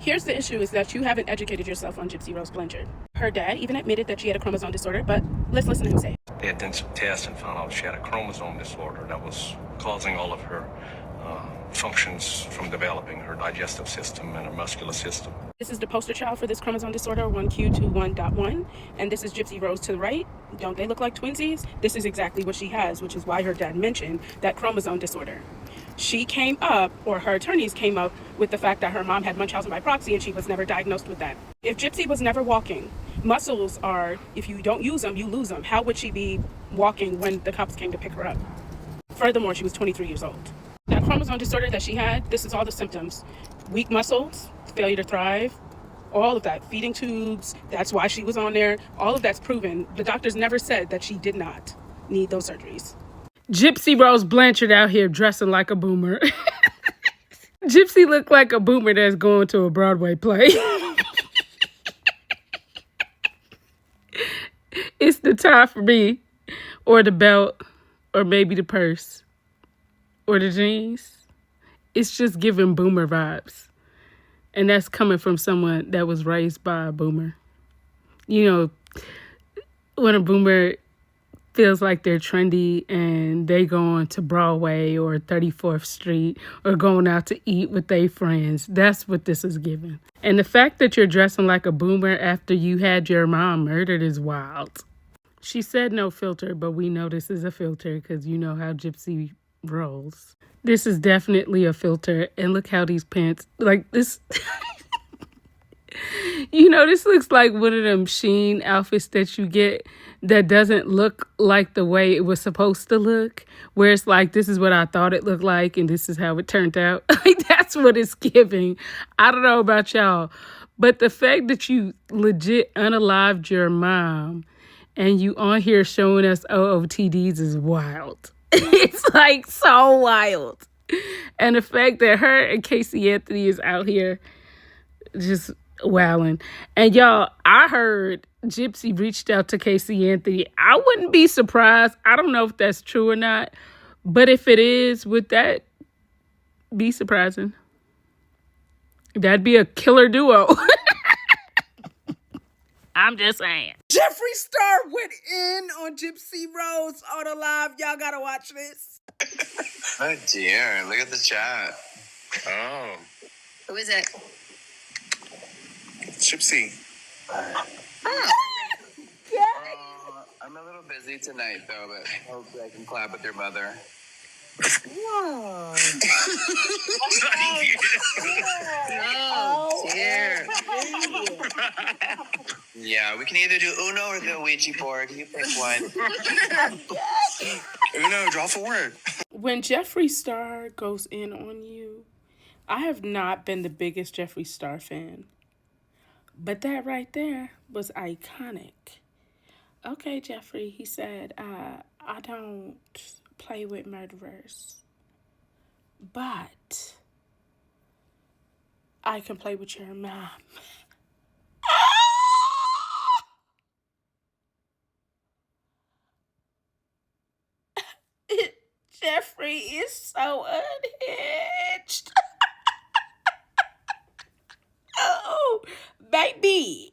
Here's the issue, is that you haven't educated yourself on Gypsy Rose Blanchard. Her dad even admitted that she had a chromosome disorder, but let's listen to him say it. They had done some tests and found out she had a chromosome disorder that was causing all of her functions from developing, her digestive system and her muscular system. This is the poster child for this chromosome disorder, 1Q21.1, and this is Gypsy Rose to the right. Don't they look like twinsies? This is exactly what she has, which is why her dad mentioned that chromosome disorder. She came up, or her attorneys came up, with the fact that her mom had Munchausen by proxy and she was never diagnosed with that. If Gypsy was never walking, muscles are, if you don't use them, you lose them. How would she be walking when the cops came to pick her up? Furthermore, she was 23 years old. That chromosome disorder that she had, this is all the symptoms. Weak muscles, failure to thrive, all of that. Feeding tubes, that's why she was on there. All of that's proven. The doctors never said that she did not need those surgeries. Gypsy Rose Blanchard out here dressing like a boomer. Gypsy looked like a boomer that's going to a Broadway play. It's the tie for me, or the belt, or maybe the purse, or the jeans. It's just giving boomer vibes. And that's coming from someone that was raised by a boomer. You know, when a boomer feels like they're trendy and they going to Broadway or 34th Street or going out to eat with their friends, that's what this is giving. And the fact that you're dressing like a boomer after you had your mom murdered is wild. She said no filter, but we know this is a filter because you know how Gypsy rolls. This is definitely a filter. And look how these pants, like this, you know, this looks like one of them Shein outfits that you get that doesn't look like the way it was supposed to look, where it's like, this is what I thought it looked like and this is how it turned out. Like, that's what it's giving. I don't know about y'all, but the fact that you legit unalived your mom and you on here showing us OOTDs is wild. It's like so wild. And the fact that her and Casey Anthony is out here just wowing. And y'all, I heard Gypsy reached out to Casey Anthony. I wouldn't be surprised. I don't know if that's true or not. But if it is, would that be surprising? That'd be a killer duo. I'm just saying. Jeffree Star went in on Gypsy Rose on a live. Y'all gotta watch this. Oh dear, look at the chat. Oh. Who is it? Gypsy. Oh. I'm a little busy tonight though, but hopefully I can collab with your mother. Whoa. Oh, dear. Yeah, we can either do Uno or the Ouija board. You pick one. Uno, draw forward. When Jeffree Star goes in on you, I have not been the biggest Jeffree Star fan. But that right there was iconic. Okay, Jeffree, he said, I don't play with murderers, but I can play with your mom. Jeffree is so unhinged. Oh, baby.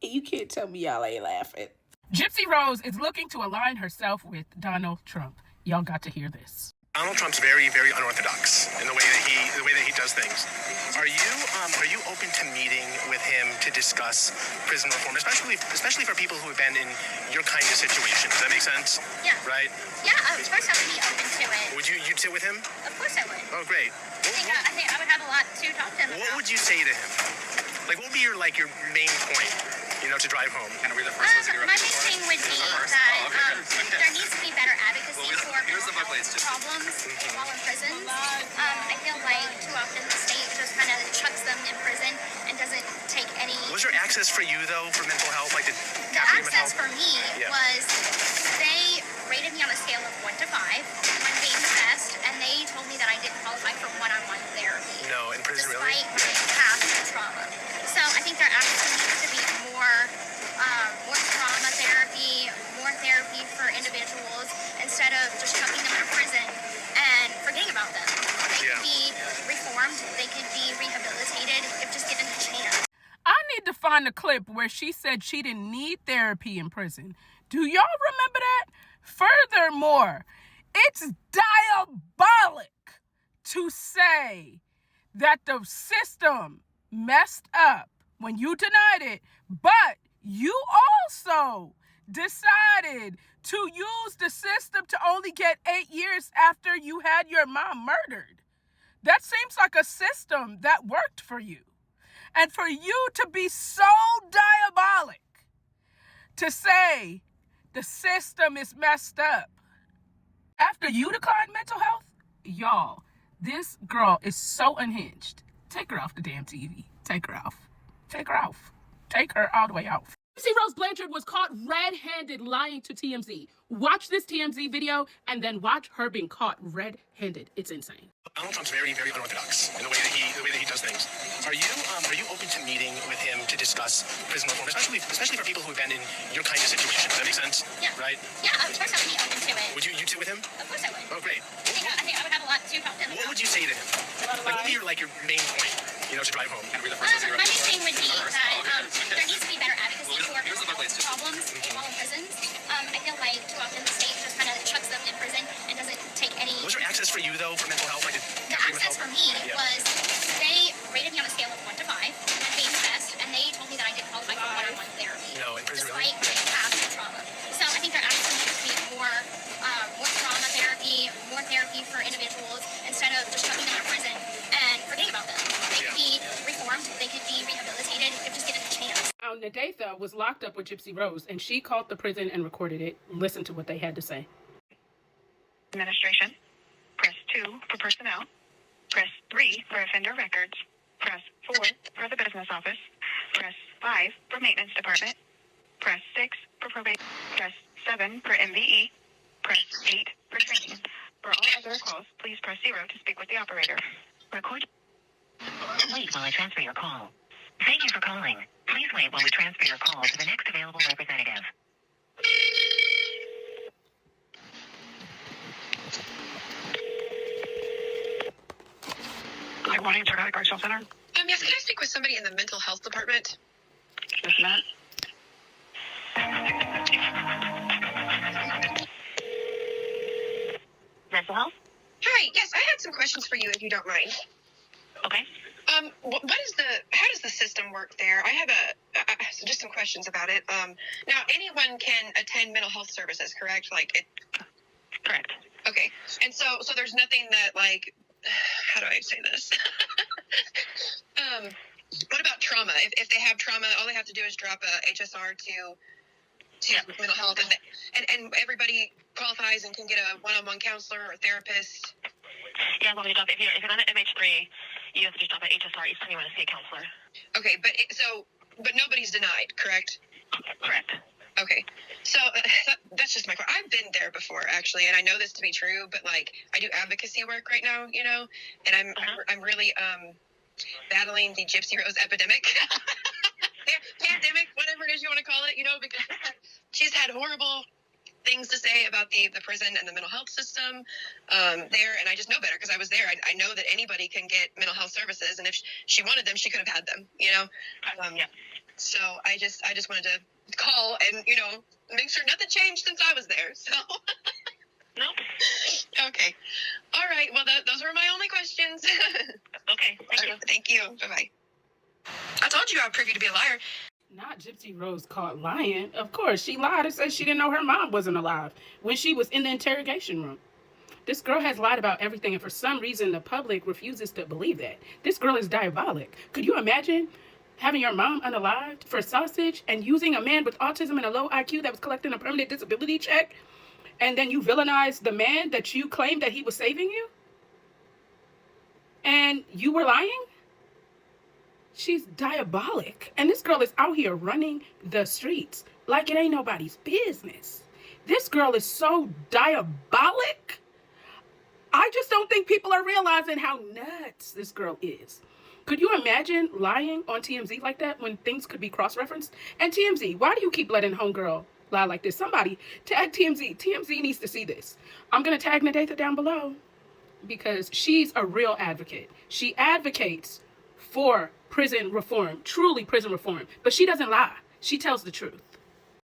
You can't tell me y'all ain't laughing. Gypsy Rose is looking to align herself with Donald Trump. Y'all got to hear this. Donald Trump's very, very unorthodox in the way that he does things. Are you open to meeting with him to discuss prison reform, especially for people who have been in your kind of situation? Does that make sense? Yeah. Right? Yeah, of course I would be open to it. Would you'd sit with him? Of course I would. Oh, great. I think I would have a lot to talk to him What about. would you say to him? Like, what would be your main point, to drive home? My main thing would be that there needs to be better advocacy for mental health problems while in prisons. I feel like too often the state just kind of chucks them in prison and doesn't take any... Was there access for you, though, for mental health? Like, The access for me was they rated me on a scale of 1 to 5, 1 being the best, and they told me that I didn't qualify for one-on-one therapy. No, in prison, really? Despite my past trauma. So I think there actually needs to be more trauma therapy, more therapy for individuals instead of just chucking them in a prison and forgetting about them. They could be reformed, they could be rehabilitated if just given the chance. find the clip where she said she didn't need therapy in prison. Do y'all remember that? Furthermore, it's diabolic to say that the system messed up when you denied it, but you also decided to use the system to only get 8 years after you had your mom murdered. That seems like a system that worked for you. And for you to be so diabolic to say the system is messed up after you declined mental health, y'all, this girl is so unhinged. Take her off the damn TV. Take her off. Take her off. Take her all the way out. Gypsy Rose Blanchard was caught red-handed lying to TMZ. Watch this TMZ video and then watch her being caught red-handed. It's insane. Donald Trump's very, very unorthodox in the way that he does things. Are you open to meeting with him to discuss prison reform, especially for people who have been in your kind of situation? Does that make sense? Yeah. Right? Yeah, of course I would be open to it. Would you sit with him? Of course I would. Oh, great. I think I would have a lot to talk to him What about. would you say to him? Like, what would be your main point, to drive home? My main thing would be that there needs to be better advocacy for mental health problems while in prisons. I feel like too often the state just kind of chucks them in prison and doesn't take any... Was there access for you, though, for mental health? Like, The access for me was they rated me on a scale of 1 to 5, being the best, and they told me that I didn't qualify for one-on-one therapy. No, in prison, really? Despite my past trauma. So I think there actually needs to be more trauma therapy, more therapy for individuals instead of just chucking them in prison and forgetting about them. They could be reformed, they could be rehabilitated, they could just given a chance. Now, Nadatha was locked up with Gypsy Rose, and she called the prison and recorded it. Listen to what they had to say. Administration. Press 2 for personnel. Press 3 for offender records. Press 4 for the business office. Press 5 for maintenance department. Press 6 for probation. Press 7 for MVE. Press 8 for training. For all other calls, please press 0 to speak with the operator. Record. Wait while I transfer your call. Thank you for calling. Please wait while we transfer your call to the next available representative. Good morning, Interrogated Correctional Center. Yes, can I speak with somebody in the mental health department? Just a minute. Mental health? Hi, yes, I had some questions for you if you don't mind. Okay. How does the system work there? I have just some questions about it. Now anyone can attend mental health services, correct? Correct. Okay. And so there's nothing that how do I say this? What about trauma? If they have trauma, all they have to do is drop a HSR to mental health, and everybody qualifies and can get a one-on-one counselor or therapist. Yeah, well, if you're on an MH3, you have to just drop an HSR each time you want to see a counselor. Okay, but nobody's denied, correct? Correct. Okay, so that's just my question. I've been there before, actually, and I know this to be true, but I do advocacy work right now, and I'm really battling the Gypsy Rose epidemic, pandemic, whatever it is you want to call it, because she's had horrible things to say about the prison and the mental health system there, and I just know better because I was there. I know that anybody can get mental health services, and if she wanted them, she could have had them, So I just wanted to call and make sure nothing changed since I was there. So No. okay, all right. Well, those were my only questions. Okay. Thank you. Thank you. Bye bye. I told you I would prove you to be a liar. Not Gypsy Rose caught lying. Of course, she lied and said she didn't know her mom wasn't alive when she was in the interrogation room. This girl has lied about everything, and for some reason, the public refuses to believe that. This girl is diabolic. Could you imagine having your mom unalived for sausage and using a man with autism and a low IQ that was collecting a permanent disability check, and then you villainize the man that you claimed that he was saving you? And you were lying? She's diabolic. And this girl is out here running the streets like it ain't nobody's business. This girl is so diabolic. I just don't think people are realizing how nuts this girl is. Could you imagine lying on TMZ like that when things could be cross-referenced? And TMZ, why do you keep letting homegirl lie like this? Somebody tag TMZ. TMZ needs to see this. I'm going to tag Nadatha down below because she's a real advocate. She advocates for prison reform, truly prison reform. But she doesn't lie. She tells the truth.